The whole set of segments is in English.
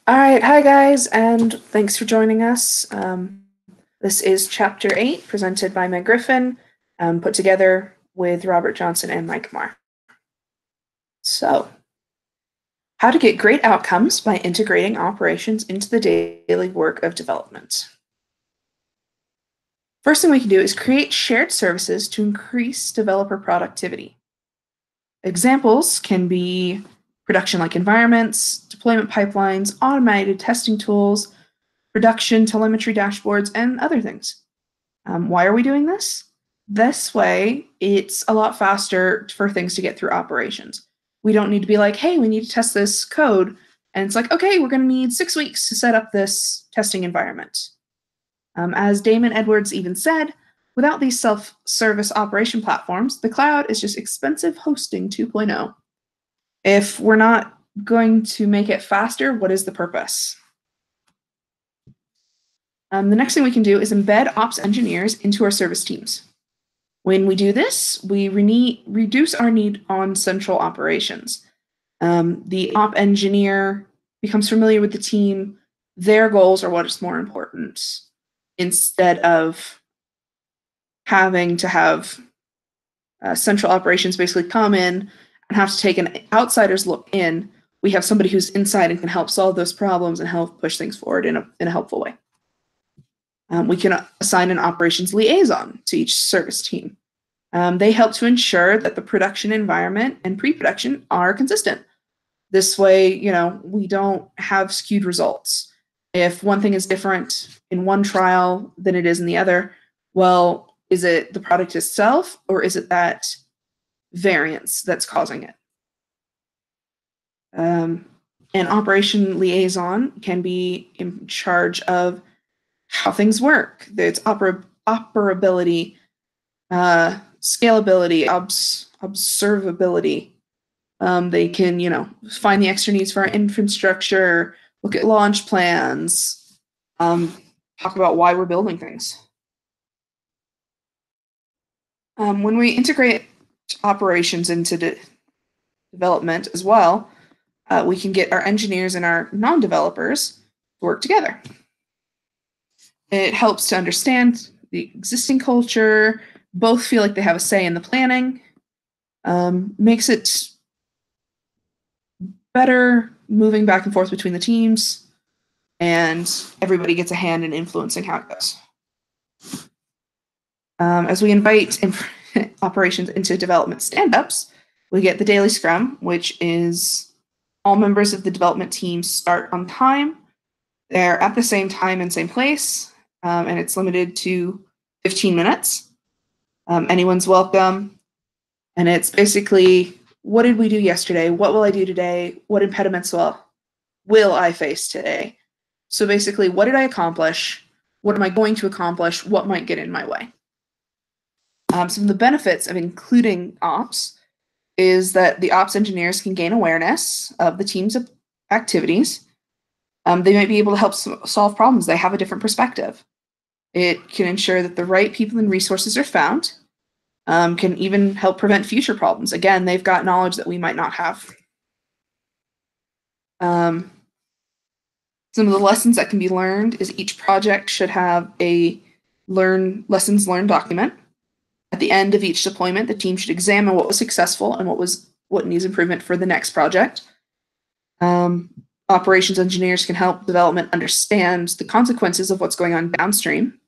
All right, hi guys, and thanks for joining us. This is Chapter 8, presented by Meg Griffin, put together with Robert Johnson and Mike Marr. So, how to get great outcomes by integrating operations into the daily work of development. First thing we can do is create shared services to increase developer productivity. Examples can be production-like environments, deployment pipelines, automated testing tools, production telemetry dashboards, and other things. Why are we doing this? This way, it's a lot faster for things to get through operations. We don't need to be like, hey, we need to test this code. And it's like, okay, we're going to need 6 weeks to set up this testing environment. As Damon Edwards even said, without these self-service operation platforms, the cloud is just expensive hosting 2.0. If we're not going to make it faster, what is the purpose? The next thing we can do is embed ops engineers into our service teams. When we do this, we reduce our need on central operations. The op engineer becomes familiar with the team. Their goals are what is more important, instead of having to have central operations basically come in and have to take an outsider's look in. We have somebody who's inside and can help solve those problems and help push things forward in a helpful way. We can assign an operations liaison to each service team. They help to ensure that the production environment and pre-production are consistent. This way, we don't have skewed results. If one thing is different in one trial than it is in the other, well, is it the product itself or is it that variance that's causing it? An operation liaison can be in charge of how things work. It's operability, scalability, observability. They can, find the extra needs for our infrastructure, look at launch plans, talk about why we're building things. When we integrate operations into development as well, we can get our engineers and our non-developers to work together. It helps to understand the existing culture, both feel like they have a say in the planning, makes it better moving back and forth between the teams, and everybody gets a hand in influencing how it goes. As we invite operations into development stand-ups, we get the daily scrum, which is all members of the development team start on time. They're at the same time and same place, and it's limited to 15 minutes. Anyone's welcome. And it's basically, what did we do yesterday? What will I do today? What impediments will I face today? So basically, what did I accomplish? What am I going to accomplish? What might get in my way? Some of the benefits of including ops is that the ops engineers can gain awareness of the team's activities. They might be able to help solve problems. They have a different perspective. It can ensure that the right people and resources are found, can even help prevent future problems. Again, they've got knowledge that we might not have. Some of the lessons that can be learned is each project should have a lessons learned document. At the end of each deployment, the team should examine what was successful and what needs improvement for the next project. Operations engineers can help development understand the consequences of what's going on downstream.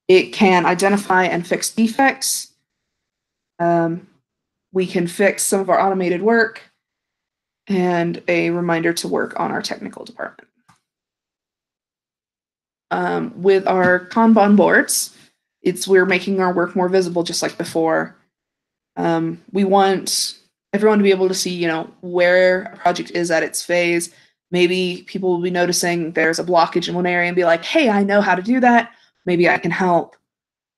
It can identify and fix defects. We can fix some of our automated work, and a reminder to work on our technical department. With our Kanban boards, we're making our work more visible, just like before. We want everyone to be able to see, where a project is at its phase. Maybe people will be noticing there's a blockage in one area and be like, hey, I know how to do that. Maybe I can help.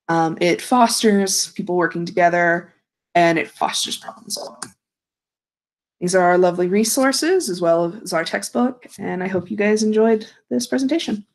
It fosters people working together, and it fosters problem solving. These are our lovely resources as well as our textbook, and I hope you guys enjoyed this presentation.